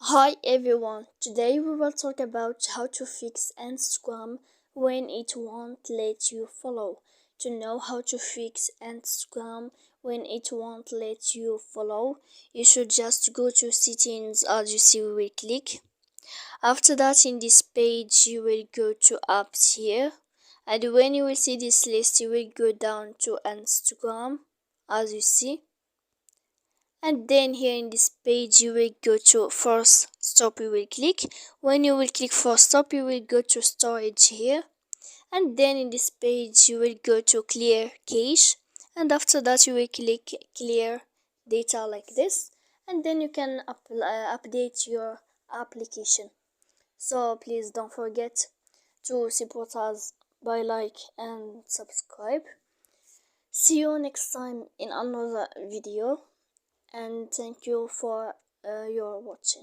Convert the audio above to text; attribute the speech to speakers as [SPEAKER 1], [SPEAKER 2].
[SPEAKER 1] Hi everyone, today we will talk about how to fix Instagram when it won't let you follow. To know how to fix Instagram when it won't let you follow, you should just go to settings. As you see, we will click. After that, in this page you will go to apps here, and when you will see this list, you will go down to Instagram, as you see. And then here in this page you will go to force stop. You will click. When you will click force stop, you will go to storage here, and then in this page you will go to clear cache, and after that you will click clear data like this, and then you can update your application. So please don't forget to support us by like and subscribe. See you next time in another video, and thank you for your watching.